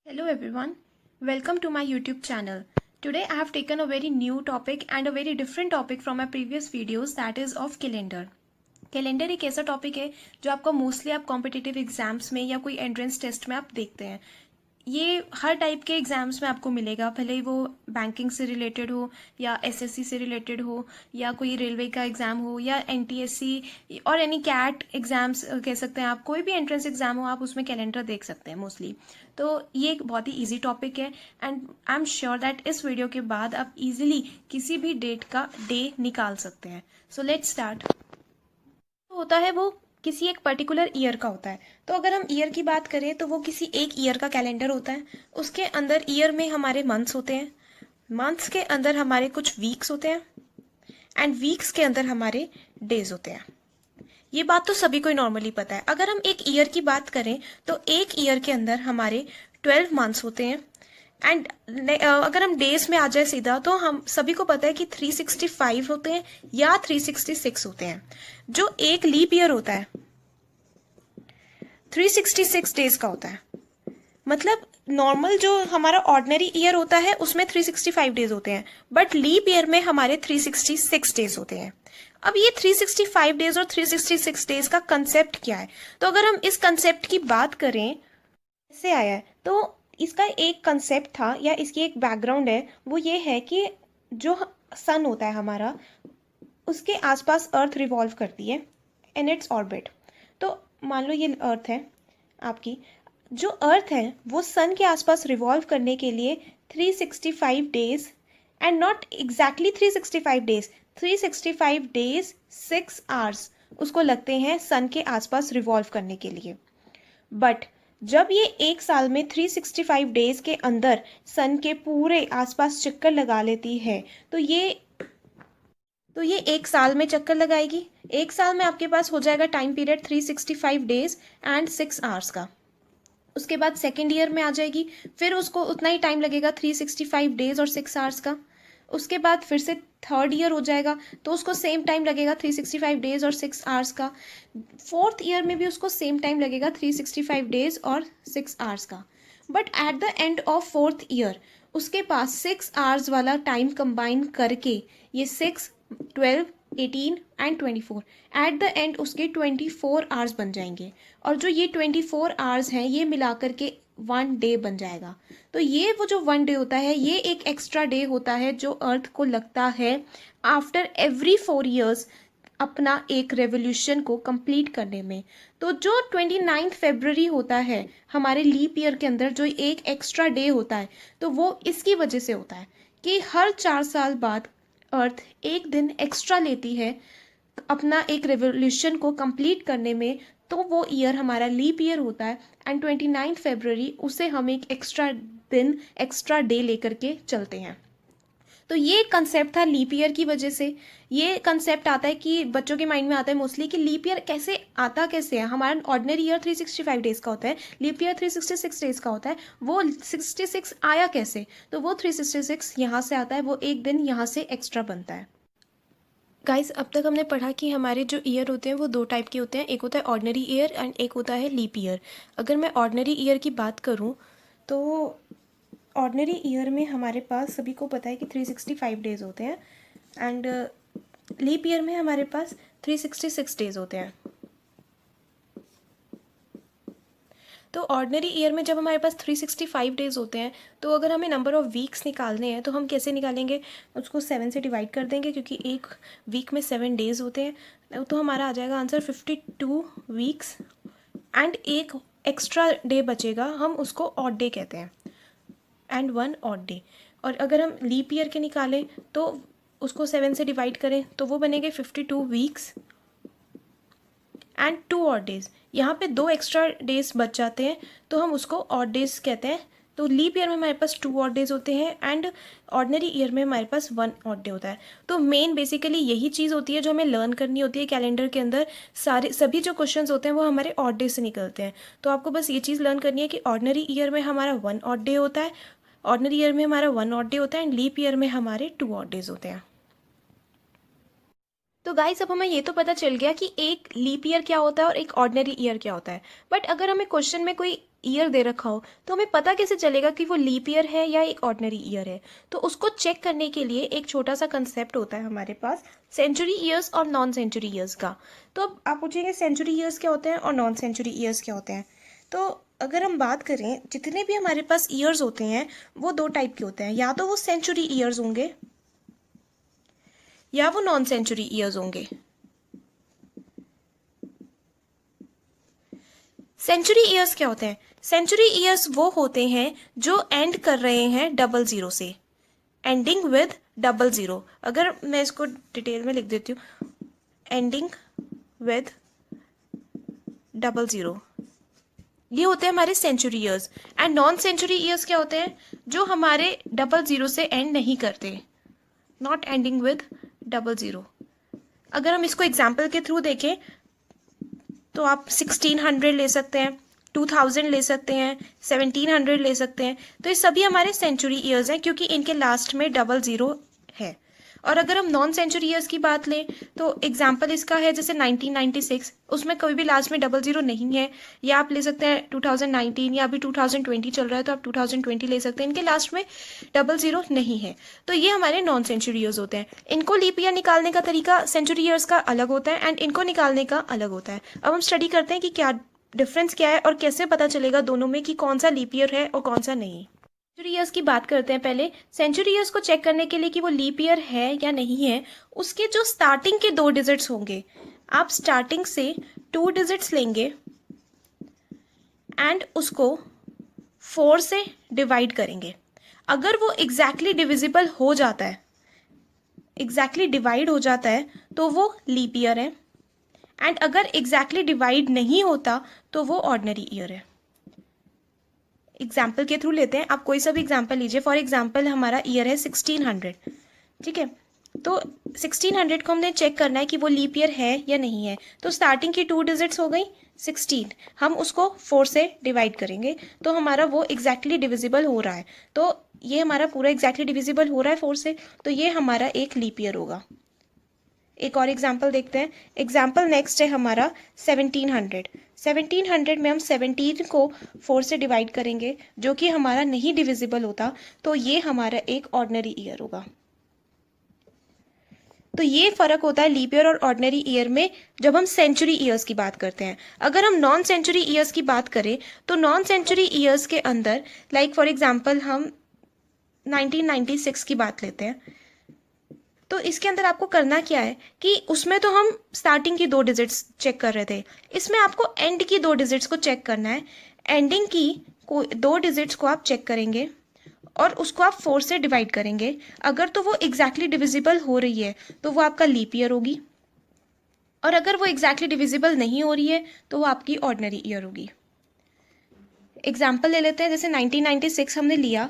Hello everyone, welcome to my YouTube channel. Today I have taken a very new topic and a very different topic from my previous videos, that is of calendar. Calendar एक ऐसा topic है जो आपको mostly आप competitive exams में या कोई entrance test में आप देखते हैं. ये हर टाइप के एग्जाम्स में आपको मिलेगा, भले ही वो बैंकिंग से रिलेटेड हो या एसएससी से रिलेटेड हो या कोई रेलवे का एग्ज़ाम हो या एनटीएससी और एनी कैट एग्ज़ाम्स कह सकते हैं आप. कोई भी एंट्रेंस एग्ज़ाम हो आप उसमें कैलेंडर देख सकते हैं मोस्टली. तो ये एक बहुत ही ईजी टॉपिक है and I am sure that इस वीडियो के बाद आप इजीली किसी भी डेट का डे निकाल सकते हैं. So let's start. होता है वो किसी एक पर्टिकुलर ईयर का होता है. तो अगर हम ईयर की बात करें तो वो किसी एक ईयर का कैलेंडर होता है. उसके अंदर ईयर में हमारे मंथ्स होते हैं, मंथ्स के अंदर हमारे कुछ वीक्स होते हैं एंड वीक्स के अंदर हमारे डेज होते हैं. ये बात तो सभी को नॉर्मली पता है. अगर हम एक ईयर की बात करें तो एक ईयर के अंदर हमारे 12 मंथ्स होते हैं एंड अगर हम डेज में आ जाए सीधा तो हम सभी को पता है कि 365 होते हैं या 366 होते हैं. जो एक लीप ईयर होता है 366 डेज का होता है. मतलब नॉर्मल जो हमारा ऑर्डिनरी ईयर होता है उसमें 365 डेज होते हैं, बट लीप ईयर में हमारे 366 डेज होते हैं. अब ये 365 डेज और 366 डेज का कंसेप्ट क्या है? तो अगर हम इस कंसेप्ट की बात करें कैसे आया है, तो इसका एक कंसेप्ट था या इसकी एक बैकग्राउंड है. वो ये है कि जो सन होता है हमारा, उसके आसपास अर्थ रिवॉल्व करती है इन इट्स ऑर्बिट. तो मान लो ये अर्थ है आपकी. जो अर्थ है वो सन के आसपास रिवॉल्व करने के लिए 365 days and not exactly 365 days, 365 days 6 hours उसको लगते हैं सन के आसपास रिवॉल्व करने के लिए. बट जब ये एक साल में 365 डेज के अंदर सन के पूरे आसपास चक्कर लगा लेती है तो ये एक साल में चक्कर लगाएगी. एक साल में आपके पास हो जाएगा time period 365 days and 6 hours का. उसके बाद सेकेंड ईयर में आ जाएगी, फिर उसको उतना ही टाइम लगेगा 365 डेज और 6 आवर्स का. उसके बाद फिर से थर्ड ईयर हो जाएगा तो उसको सेम टाइम लगेगा 365 डेज और 6 आवर्स का. फोर्थ ईयर में भी उसको सेम टाइम लगेगा 365 डेज और 6 आवर्स का. But at the end of fourth year उसके पास 6 आवर्स वाला टाइम कंबाइन करके ये 6, 12, 18 एंड 24 एट द एंड उसके 24 आवर्स बन जाएंगे. और जो ये 24 आवर्स हैं ये मिलाकर के 1 डे बन जाएगा. तो ये वो जो 1 डे होता है ये एक एक्स्ट्रा डे होता है जो अर्थ को लगता है आफ्टर एवरी 4 ईयर्स अपना एक रेवोल्यूशन को कंप्लीट करने में. तो जो 29 फरवरी होता है हमारे लीप ईयर के अंदर जो एक एक्स्ट्रा डे होता है तो वो इसकी वजह से होता है कि हर 4 साल बाद अर्थ एक दिन एक्स्ट्रा लेती है अपना एक रेवोल्यूशन को कंप्लीट करने में. तो वो ईयर हमारा लीप ईयर होता है एंड 29 फरवरी उसे हम एक एक्स्ट्रा दिन एक्स्ट्रा डे लेकर के चलते हैं. तो ये कंसेप्ट था लीप ईयर की वजह से. ये कंसेप्ट आता है कि बच्चों के माइंड में आता है मोस्टली कि लीप ईयर कैसे आता कैसे है. हमारा ऑर्डिनरी ईयर 365 डेज का होता है, लीप ईयर 366 डेज का होता है. वो 66 आया कैसे? तो वो 366 यहाँ से आता है, वो एक दिन यहाँ से एक्स्ट्रा बनता है. गाइस अब तक हमने पढ़ा कि हमारे जो ईयर होते हैं वो दो टाइप के होते हैं. एक होता है ऑर्डिनरी ईयर एंड एक होता है लीप ईयर. अगर मैं ऑर्डिनरी ईयर की बात करूँ तो ऑर्डिनरी ईयर में हमारे पास सभी को पता है कि 365 डेज होते हैं एंड लीप ईयर में हमारे पास 366 डेज होते हैं. तो ऑर्डिनरी ईयर में जब हमारे पास 365 डेज होते हैं तो अगर हमें नंबर ऑफ़ वीक्स निकालने हैं तो हम कैसे निकालेंगे? उसको 7 से डिवाइड कर देंगे क्योंकि एक वीक में 7 डेज होते हैं. तो हमारा आ जाएगा आंसर 52 वीक्स एंड एक एक्स्ट्रा डे बचेगा, हम उसको ऑड डे कहते हैं एंड 1 ऑड डे. और अगर हम लीप ईयर के निकालें तो उसको 7 से डिवाइड करें तो वो बनेंगे 52 वीक्स एंड 2 ऑड डेज. यहाँ पे 2 एक्स्ट्रा डेज बच जाते हैं तो हम उसको ऑड डेज कहते हैं. तो लीप ईयर में हमारे पास 2 ऑड डेज होते हैं एंड ऑर्डिनरी ईयर में हमारे पास 1 ऑड डे होता है. तो मेन बेसिकली यही चीज़ होती है जो हमें लर्न करनी होती है कैलेंडर के अंदर. सभी जो क्वेश्चंस होते हैं वो हमारे ऑड डे से निकलते हैं. तो आपको बस ये चीज़ लर्न करनी है कि ऑर्डिनरी ईयर में हमारा 1 ऑड डे होता है, ऑर्डिनरी ईयर में हमारा 1 ऑड डे होता है एंड लीप ईयर में हमारे 2 ऑड डेज होते हैं. तो गाइस अब हमें ये तो पता चल गया कि एक लीप ईयर क्या होता है और एक ऑर्डिनरी ईयर क्या होता है. बट अगर हमें क्वेश्चन में कोई ईयर दे रखा हो तो हमें पता कैसे चलेगा कि वो लीप ईयर है या एक ऑर्डिनरी ईयर है? तो उसको चेक करने के लिए एक छोटा सा कंसेप्ट होता है हमारे पास, सेंचुरी ईयर्स और नॉन सेंचुरी ईयर्स का। तो अब आप पूछेंगे सेंचुरी ईयर्स क्या होते हैं और नॉन सेंचुरी ईयर्स क्या होते हैं? तो अगर हम बात करें, जितने भी हमारे पास ईयर्स होते हैं वो दो टाइप के होते हैं, या तो वो सेंचुरी ईयर्स होंगे या वो नॉन सेंचुरी ईयर्स होंगे। सेंचुरी ईयर्स क्या होते हैं? सेंचुरी ईयर्स वो होते हैं जो एंड कर रहे हैं डबल जीरो से, एंडिंग विद डबल जीरो। अगर मैं इसको डिटेल में लिख देती हूँ, एंडिंग विद डबल जीरो, ये होते हैं हमारे century years. And non century years क्या होते हैं? जो हमारे डबल जीरो से एंड नहीं करते, not ending with double zero. अगर हम इसको एग्जाम्पल के थ्रू देखें तो आप 1600 ले सकते हैं, 2000 ले सकते हैं, 1700 ले सकते हैं। तो ये सभी हमारे सेंचुरी ईयर्स हैं क्योंकि इनके लास्ट में डबल ज़ीरो है। और अगर हम नॉन सेंचुरी ईयर्स की बात लें तो एग्जाम्पल इसका है जैसे 1996, उसमें कभी भी लास्ट में डबल ज़ीरो नहीं है। या आप ले सकते हैं 2019, या अभी 2020 चल रहा है तो आप 2020 ले सकते हैं, इनके लास्ट में डबल ज़ीरो नहीं है। तो ये हमारे नॉन सेंचुरी ईयर्स होते हैं। इनको लीप ईयर निकालने का तरीका सेंचुरी ईयर्स का अलग होता है एंड इनको निकालने का अलग होता है। अब हम स्टडी करते हैं कि क्या डिफरेंस क्या है और कैसे पता चलेगा दोनों में कि कौन सा लीप ईयर है और कौन सा नहीं। सेंचुरी ईयर्स की बात करते हैं पहले। सेंचुरी ईयर्स को चेक करने के लिए कि वो लीप ईयर है या नहीं है, उसके जो स्टार्टिंग के दो डिजिट्स होंगे, आप स्टार्टिंग से 2 डिजिट्स लेंगे एंड उसको 4 से डिवाइड करेंगे। अगर वो एग्जैक्टली डिविजिबल हो जाता है, एग्जैक्टली डिवाइड हो जाता है, तो वो लीप ईयर है। एंड अगर एग्जैक्टली डिवाइड नहीं होता तो वो ऑर्डिनरी ईयर है। एग्जाम्पल के थ्रू लेते हैं, आप कोई सा भी एग्जाम्पल लीजिए। फॉर एग्जाम्पल हमारा ईयर है 1600, ठीक है। तो 1600 को हमने चेक करना है कि वो लीप ईयर है या नहीं है। तो स्टार्टिंग की 2 डिजिट्स हो गई 16, हम उसको 4 से डिवाइड करेंगे तो हमारा वो एग्जैक्टली डिविजिबल हो रहा है। तो ये हमारा पूरा एग्जैक्टली डिविजिबल हो रहा है 4 से, तो ये हमारा एक लीप ईयर होगा। एक और एग्जाम्पल देखते हैं। एग्जाम्पल नेक्स्ट है हमारा 1700। 1700 में हम 17 को 4 से डिवाइड करेंगे जो कि हमारा नहीं डिविजिबल होता, तो ये हमारा एक ऑर्डिनरी ईयर होगा। तो ये फर्क होता है लीप ईयर और ऑर्डिनरी ईयर में जब हम सेंचुरी ईयर्स की बात करते हैं। अगर हम नॉन सेंचुरी ईयर्स की बात करें तो नॉन सेंचुरी ईयर्स के अंदर, लाइक फॉर एग्जाम्पल हम 1996 की बात लेते हैं। तो इसके अंदर आपको करना क्या है कि उसमें तो हम स्टार्टिंग की 2 डिजिट्स चेक कर रहे थे, इसमें आपको एंड की 2 डिजिट्स को चेक करना है। एंडिंग की 2 डिजिट्स को आप चेक करेंगे और उसको आप 4 से डिवाइड करेंगे। अगर तो वो एग्जैक्टली डिविजिबल हो रही है तो वो आपका लीप ईयर होगी, और अगर वो एग्जैक्टली डिविजिबल नहीं हो रही है तो वो आपकी ऑर्डिनरी ईयर होगी। एग्जाम्पल ले लेते हैं, जैसे 1996 हमने लिया,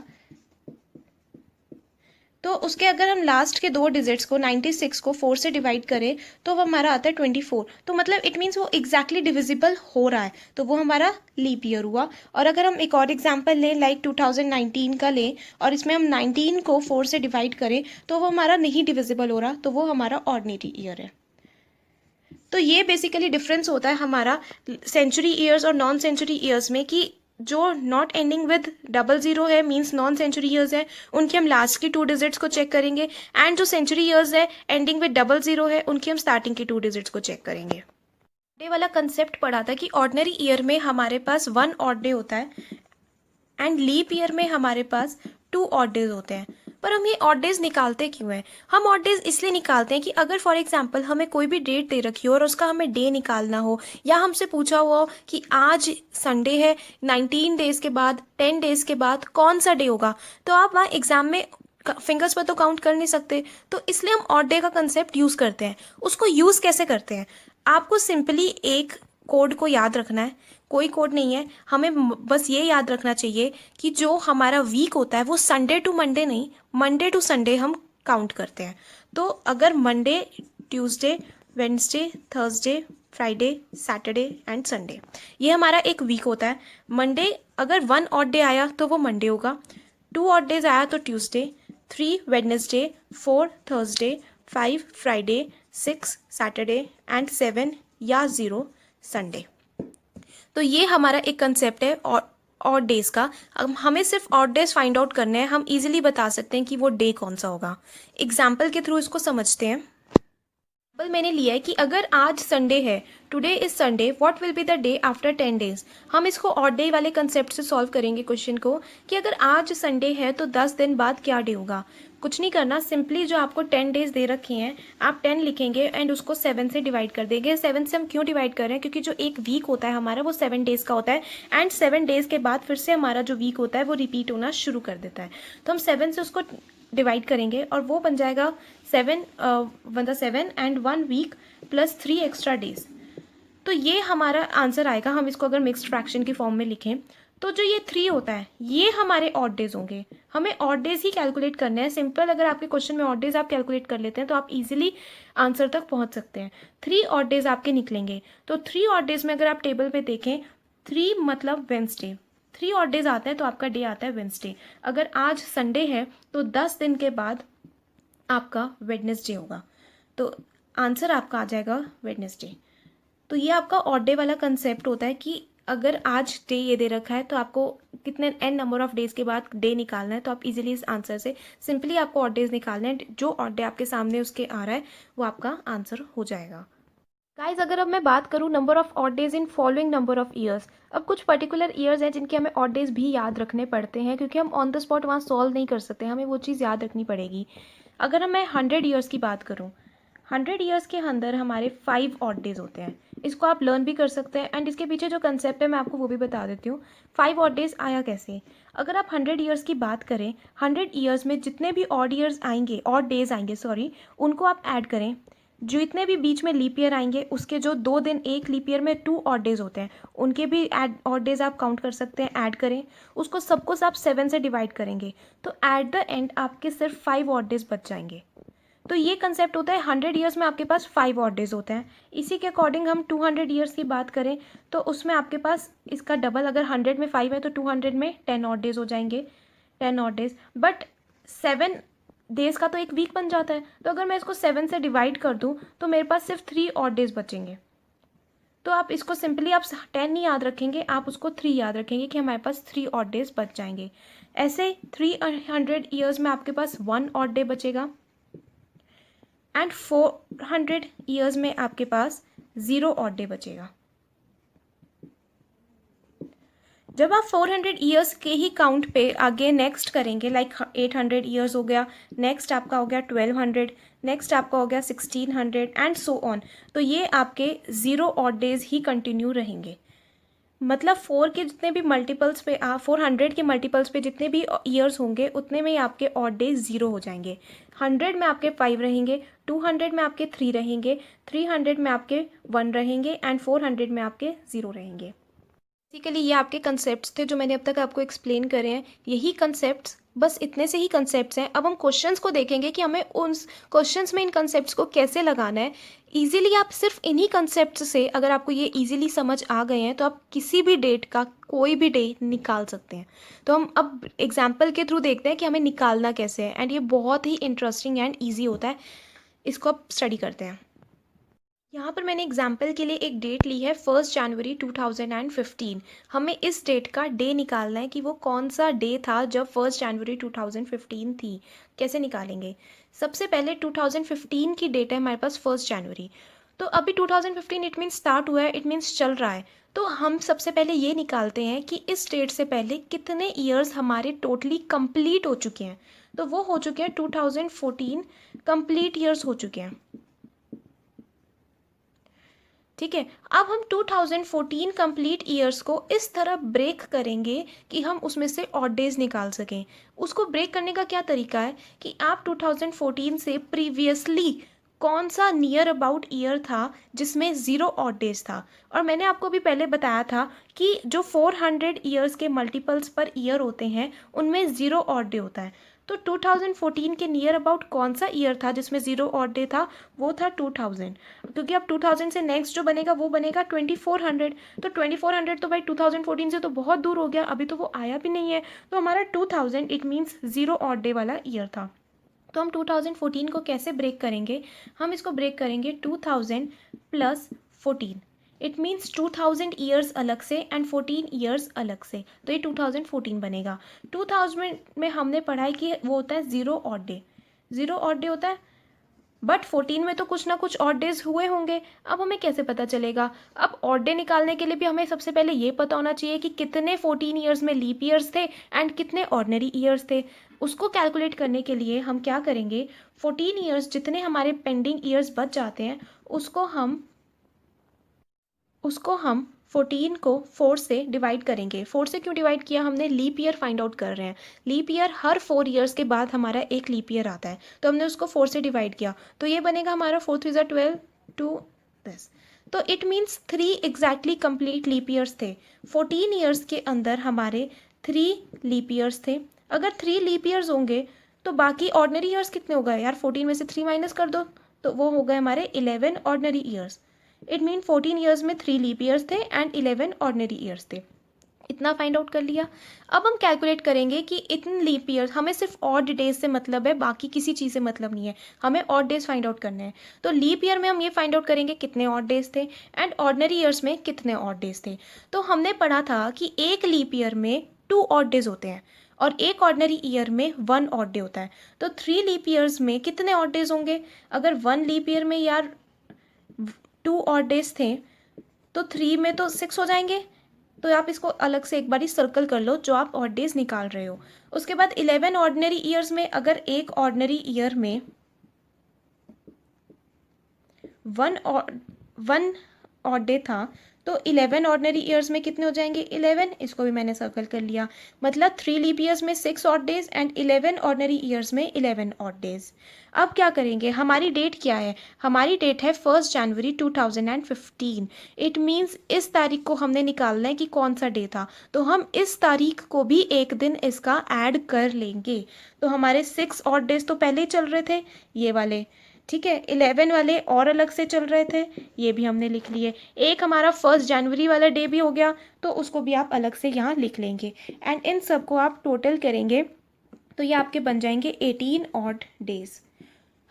तो उसके अगर हम लास्ट के 2 डिजिट्स को 96 को 4 से डिवाइड करें तो वो हमारा आता है 24। तो मतलब इट मीन्स वो एग्जैक्टली डिविजिबल हो रहा है, तो वो हमारा लीप ईयर हुआ। और अगर हम एक और एग्जांपल लें, लाइक 2019 का लें और इसमें हम 19 को 4 से डिवाइड करें तो वो हमारा नहीं डिविजिबल हो रहा, तो वो हमारा ऑर्डिनरी ईयर है। तो ये बेसिकली डिफरेंस होता है हमारा सेंचुरी ईयर्स और नॉन सेंचुरी ईयर्स में, कि जो not ending with double zero है मींस नॉन सेंचुरी ईयर्स है, उनकी हम लास्ट की 2 डिजिट्स को चेक करेंगे। एंड जो सेंचुरी ईयर्स है एंडिंग विद डबल जीरो है, उनकी हम स्टार्टिंग की 2 डिजिट्स को चेक करेंगे। डे वाला कंसेप्ट पढ़ा था कि ऑर्डिनरी ईयर में हमारे पास 1 ऑड डे होता है एंड लीप ईयर में हमारे पास 2 ऑड डेज होते हैं। पर हम ये ऑड डेज निकालते क्यों हैं? हम ऑड डेज इसलिए निकालते हैं कि अगर फॉर एग्जांपल हमें कोई भी डेट दे रखी हो और उसका हमें डे निकालना हो, या हमसे पूछा हुआ हो कि आज संडे है, 19 डेज के बाद 10 डेज के बाद कौन सा डे होगा, तो आप वहाँ एग्जाम में फिंगर्स पर तो काउंट कर नहीं सकते, तो इसलिए हम ऑड डे का कंसेप्ट यूज़ करते हैं। उसको यूज़ कैसे करते हैं? आपको सिंपली एक कोड को याद रखना है, कोई कोड नहीं है, हमें बस ये याद रखना चाहिए कि जो हमारा वीक होता है वो संडे टू मंडे नहीं, मंडे टू संडे हम काउंट करते हैं। तो अगर Monday, Tuesday, Wednesday, Thursday, Friday, Saturday and Sunday, ये हमारा एक वीक होता है। मंडे अगर 1 ऑड डे आया तो वो मंडे होगा, 2 ऑड डेज आया तो Tuesday, 3 Wednesday, 4 Thursday, 5 Friday, 6 Saturday and 7 या 0 संडे। तो ये हमारा एक कंसेप्ट है और ऑड डेज का, अब हमें सिर्फ ऑड डेज फाइंड आउट करने हैं, हम इजीली बता सकते हैं कि वो डे कौन सा होगा। एग्जाम्पल के थ्रू इसको समझते हैं। एग्जाम्पल मैंने लिया है कि अगर आज संडे है, today is Sunday, what will be the day after 10 days. हम इसको ऑड डे वाले कंसेप्ट से सॉल्व करेंगे क्वेश्चन को कि अगर आज संडे है तो 10 दिन बाद क्या डे होगा। कुछ नहीं करना, सिंपली जो आपको 10 डेज दे रखे हैं आप 10 लिखेंगे एंड उसको 7 से डिवाइड कर देंगे। 7 से हम क्यों डिवाइड कर रहे हैं, क्योंकि जो एक वीक होता है हमारा वो 7 डेज का होता है एंड 7 डेज के बाद फिर से हमारा जो वीक होता है वो रिपीट होना शुरू कर देता है। तो हम 7 से उसको डिवाइड करेंगे और वो बन जाएगा 7 7 and 1 week plus 3 extra days. तो ये हमारा आंसर आएगा। हम इसको अगर मिक्स्ड फ्रैक्शन की फॉर्म में लिखें तो जो ये 3 होता है ये हमारे ऑड डेज होंगे। हमें ऑड डेज ही कैलकुलेट करने हैं। सिंपल, अगर आपके क्वेश्चन में ऑड डेज आप कैलकुलेट कर लेते हैं तो आप इजीली आंसर तक पहुंच सकते हैं। 3 ऑड डेज आपके निकलेंगे। तो 3 ऑड डेज में अगर आप टेबल पे देखें, 3 मतलब वेंसडे, 3 ऑड डेज आते हैं तो आपका डे आता है वेंसडे। अगर आज संडे है तो 10 दिन के बाद आपका वेडनेसडे होगा, तो आंसर आपका आ जाएगा वेडनेसडे। तो ये आपका ऑड डे वाला कंसेप्ट होता है कि अगर आज डे ये दे रखा है तो आपको कितने एन नंबर ऑफ डेज के बाद डे निकालना है, तो आप इजीली इस आंसर से सिंपली आपको ऑड डेज निकालना है। जो ऑड डे आपके सामने उसके आ रहा है वो आपका आंसर हो जाएगा। गाइज, अगर अब मैं बात करूँ number of odd days in following number of years, अब कुछ पर्टिकुलर ईयर्स हैं जिनके हमें ऑड डेज भी याद रखने पड़ते हैं क्योंकि हम ऑन द स्पॉट वहाँ सॉल्व नहीं कर सकते, हमें वो चीज़ याद रखनी पड़ेगी। अगर मैं 100 ईयर्स की बात करूँ, 100 ईयर्स के अंदर हमारे 5 ऑड डेज होते हैं। इसको आप लर्न भी कर सकते हैं एंड इसके पीछे जो कंसेप्ट है मैं आपको वो भी बता देती हूँ। 5 ऑड डेज आया कैसे? अगर आप 100 ईयर्स की बात करें, 100 ईयर्स में जितने भी ऑड ईयर्स आएंगे, ऑड डेज आएंगे सॉरी, उनको आप ऐड करें। जो इतने भी बीच में लीप ईयर आएंगे उसके जो 2 दिन एक लीप ईयर में 2 ऑड डेज होते हैं उनके भी ऑड डेज आप काउंट कर सकते हैं, ऐड करें। उसको सबको आप 7 से डिवाइड करेंगे तो एट द एंड आपके सिर्फ 5 ऑड डेज बच जाएंगे। तो ये कंसेप्ट होता है 100 ईयर्स में आपके पास 5 ऑड डेज होते हैं। इसी के अकॉर्डिंग हम 200 ईयर्स की बात करें तो उसमें आपके पास इसका डबल, अगर 100 में 5 है तो 200 में 10 ऑड डेज हो जाएंगे, 10 ऑड डेज। बट 7 डेज का तो एक वीक बन जाता है, तो अगर मैं इसको 7 से डिवाइड कर दूं तो मेरे पास सिर्फ 3 ऑड डेज बचेंगे। तो आप इसको सिंपली आप 10 नहीं याद रखेंगे, आप उसको 3 याद रखेंगे कि हमारे पास 3 ऑड डेज बच जाएंगे। ऐसे 300 ईयर्स में आपके पास 1 ऑड डे बचेगा एंड 400 ईयर्स में आपके पास 0 ऑड डे बचेगा। जब आप 400 ईयर्स के ही काउंट पे आगे नेक्स्ट करेंगे, लाइक 800 ईयर्स हो गया, नेक्स्ट आपका हो गया 1200, नेक्स्ट आपका हो गया 1600 एंड सो ऑन, तो ये आपके 0 ऑड डेज ही कंटिन्यू रहेंगे। मतलब 4 के जितने भी मल्टीपल्स पे 400 के मल्टीपल्स पे जितने भी ईयर्स होंगे उतने में ही आपके ऑड डेज 0 हो जाएंगे। 100 में आपके 5 रहेंगे, 200 में आपके 3 रहेंगे, 300 में आपके 1 रहेंगे एंड 400 में आपके 0 रहेंगे। बेसिकली ये आपके कंसेप्ट्स थे जो मैंने अब तक आपको एक्सप्लेन करे हैं। यही कंसेप्ट्स, बस इतने से ही कंसेप्ट्स हैं। अब हम क्वेश्चंस को देखेंगे कि हमें उन क्वेश्चंस में इन कंसेप्ट्स को कैसे लगाना है। इजीली आप सिर्फ इन्हीं कंसेप्ट्स से, अगर आपको ये इजीली समझ आ गए हैं तो आप किसी भी डेट का कोई भी डे निकाल सकते हैं। तो हम अब एग्जाम्पल के थ्रू देखते हैं कि हमें निकालना कैसे है एंड ये बहुत ही इंटरेस्टिंग एंड ईजी होता है। इसको अब स्टडी करते हैं। यहाँ पर मैंने एग्जाम्पल के लिए एक डेट ली है 1 जनवरी 2015। हमें इस डेट का डे निकालना है कि वो कौन सा डे था जब 1 जनवरी 2015 थी। कैसे निकालेंगे? सबसे पहले 2015 की डेट है हमारे पास 1 जनवरी, तो अभी 2015 इट मीन्स स्टार्ट हुआ है, इट मीन्स चल रहा है। तो हम सबसे पहले ये निकालते हैं कि इस डेट से पहले कितने ईयर्स हमारे टोटली कंप्लीट हो चुके हैं। तो वो हो चुके हैं 2014 कंप्लीट ईयर्स हो चुके हैं। ठीक है, अब हम 2014 कंप्लीट ईयर्स को इस तरह ब्रेक करेंगे कि हम उसमें से ऑड डेज निकाल सकें। उसको ब्रेक करने का क्या तरीका है कि आप 2014 से प्रीवियसली कौन सा नियर अबाउट ईयर था जिसमें 0 ऑड डेज था। और मैंने आपको भी पहले बताया था कि जो 400 ईयर्स के मल्टीपल्स पर ईयर होते हैं उनमें 0 ऑड डे होता है। तो 2014 के नियर अबाउट कौन सा ईयर था जिसमें 0 ऑड डे था? वो था 2000, क्योंकि अब 2000 से नेक्स्ट जो बनेगा वो बनेगा 2400। तो 2400 तो भाई 2014 से तो बहुत दूर हो गया, अभी तो वो आया भी नहीं है। तो हमारा 2000 इट मीन्स 0 ऑड डे वाला ईयर था। तो हम 2014 को कैसे ब्रेक करेंगे? हम इसको ब्रेक करेंगे 2000 प्लस 14। इट मीन्स 2000 ईयर्स अलग से एंड 14 ईयर्स अलग से, तो ये 2014 बनेगा। 2000 में हमने पढ़ा है कि वो होता है 0 ऑड डे, 0 ऑड डे होता है, बट 14 में तो कुछ ना कुछ ऑड डेज हुए होंगे। अब हमें कैसे पता चलेगा? अब ऑड डे निकालने के लिए भी हमें सबसे पहले ये पता होना चाहिए कि कितने 14 ईयर्स में लीप ईयर्स थे एंड कितने ऑर्डिनरी ईयर्स थे। उसको कैलकुलेट करने के लिए हम क्या करेंगे, 14 ईयर्स जितने हमारे पेंडिंग ईयर्स बच जाते हैं उसको हम 14 को 4 से डिवाइड करेंगे। 4 से क्यों डिवाइड किया हमने? लीप ईयर फाइंड आउट कर रहे हैं। लीप ईयर हर 4 ईयर्स के बाद हमारा एक लीप ईयर आता है, तो हमने उसको 4 से डिवाइड किया, तो ये बनेगा हमारा 4 3 12 टू दिस। तो it means 3 exactly complete leap years थे। 14 ईयर्स के अंदर हमारे 3 लीप ईयर्स थे। अगर 3 लीप ईयर्स होंगे तो बाकी ऑर्डिनरी ईयर्स कितने हो गए यार? 14 में से 3 माइनस कर दो, तो वो हो गए हमारे 11 ordinary years. It mean 14 years में 3 लीप ईयर्स थे एंड 11 ऑर्डिनरी ईयर्स थे। इतना फाइंड आउट कर लिया। अब हम कैलकुलेट करेंगे कि इतने लीप ईयर्स, हमें सिर्फ ऑड डेज से मतलब है, बाकी किसी चीज़ से मतलब नहीं है, हमें ऑड डेज फाइंड आउट करने हैं। तो लीप ईयर में हम ये फाइंड आउट करेंगे कितने ऑड डेज थे एंड ऑर्डिनरी ईयर्स में कितने ऑड डेज थे। तो हमने पढ़ा था कि एक लीप ईयर में 2 ऑड डेज होते हैं और एक ऑर्डिनरी ईयर में 1 ऑड डे होता है। तो 3 लीप ईयर्स में कितने ऑड डेज होंगे? अगर 1 लीप ईयर में यार 2 ऑड डेज थे तो 3 में तो 6 हो जाएंगे। तो आप इसको अलग से एक बारी सर्कल कर लो जो आप ऑड डेज निकाल रहे हो। उसके बाद 11 ऑर्डिनरी ईयर्स में अगर एक ऑर्डिनरी ईयर में 1 ऑड डे था तो 11 ऑर्डिनरी ईयर्स में कितने हो जाएंगे? 11। इसको भी मैंने सर्कल कर लिया। मतलब 3 लीप ईयर्स में 6 odd days and 11 ordinary years में 11 ऑड डेज। अब क्या करेंगे? हमारी डेट क्या है? हमारी डेट है 1 जनवरी 2015। इट मीन्स इस तारीख को हमने निकालना है कि कौन सा डे था, तो हम इस तारीख को भी एक दिन इसका ऐड कर लेंगे। तो हमारे 6 ऑड डेज तो पहले ही चल रहे थे, ये वाले, ठीक है। 11 वाले और अलग से चल रहे थे, ये भी हमने लिख लिए। एक हमारा 1 जनवरी वाला डे भी हो गया, तो उसको भी आप अलग से यहाँ लिख लेंगे एंड इन सबको आप टोटल करेंगे तो ये आपके बन जाएंगे 18 ऑड डेज।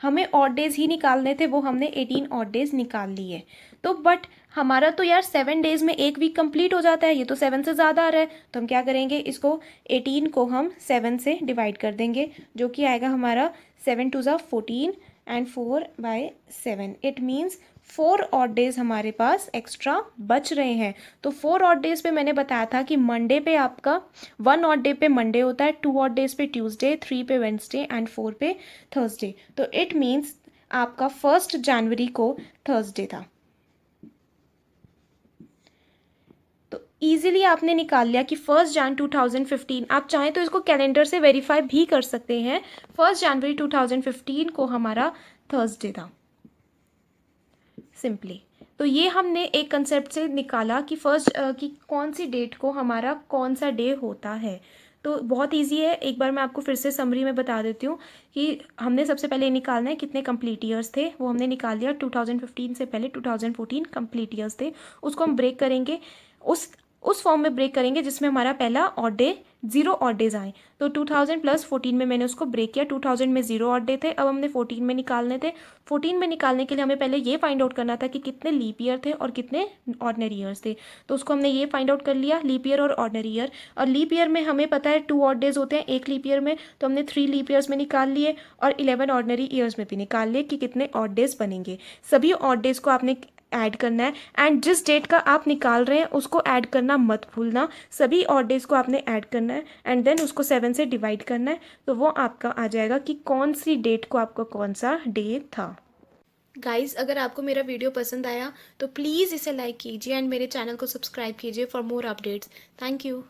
हमें ऑड डेज ही निकालने थे, वो हमने 18 ऑड डेज निकाल लिए। तो बट हमारा तो यार 7 डेज में एक वीक कंप्लीट हो जाता है, ये तो 7 से ज़्यादा आ रहा है, तो हम क्या करेंगे, इसको 18 को हम 7 से डिवाइड कर देंगे, जो कि आएगा हमारा 7 2 ज़ा 14 and 4/7। It means 4 odd days हमारे पास एक्स्ट्रा बच रहे हैं। तो 4 ऑड डेज पे मैंने बताया था कि मंडे पे आपका 1 ऑड डे पे मंडे होता है, 2 ऑड डेज पे ट्यूसडे, 3 पे वेंसडे एंड 4 पे थर्सडे। तो इट मीन्स आपका 1 जनवरी को थर्सडे था। तो ईजिली आपने निकाल लिया कि 1 जन 2015। आप चाहें तो इसको कैलेंडर से वेरीफाई भी कर सकते हैं। 1 जनवरी 2015 को हमारा थर्सडे था, सिंपली। तो ये हमने एक कंसेप्ट से निकाला कि कि कौन सी डेट को हमारा कौन सा डे होता है। तो बहुत इजी है, एक बार मैं आपको फिर से समरी में बता देती हूँ कि हमने सबसे पहले निकालना है कितने कंप्लीट ईयर्स थे, वो हमने निकाल लिया। 2015 से पहले 2014 कंप्लीट ईयर्स थे, उसको हम ब्रेक करेंगे, उस फॉर्म में ब्रेक करेंगे जिसमें हमारा पहला ऑड डे 0 ऑड डेज आए। तो 2000 प्लस 14 में मैंने उसको ब्रेक किया। 2000 में 0 ऑड डे थे, अब हमने 14 में निकालने थे। 14 में निकालने के लिए हमें पहले ये फाइंड आउट करना था कि कितने लीप ईयर थे और कितने ऑर्डिनरी ईयर्स थे। तो उसको हमने ये फाइंड आउट कर लिया, लीप ईयर और ऑर्डिनरी ईयर। और लीप ईयर में हमें पता है 2 ऑड डेज होते हैं एक लीप ईयर में, तो हमने 3 लीप ईयर्स में निकाल लिए और 11 ऑर्डिनरी ईयर्स में भी निकाल लिए कि कितने ऑड डेज बनेंगे। सभी ऑड डेज को आपने ऐड करना है एंड जिस डेट का आप निकाल रहे हैं उसको ऐड करना मत भूलना। सभी ऑड डेज को आपने ऐड करना है एंड देन उसको 7 से डिवाइड करना है, तो वो आपका आ जाएगा कि कौन सी डेट को आपका कौन सा डे था। गाइज, अगर आपको मेरा वीडियो पसंद आया तो प्लीज़ इसे लाइक कीजिए एंड मेरे चैनल को सब्सक्राइब कीजिए for more updates. Thank you.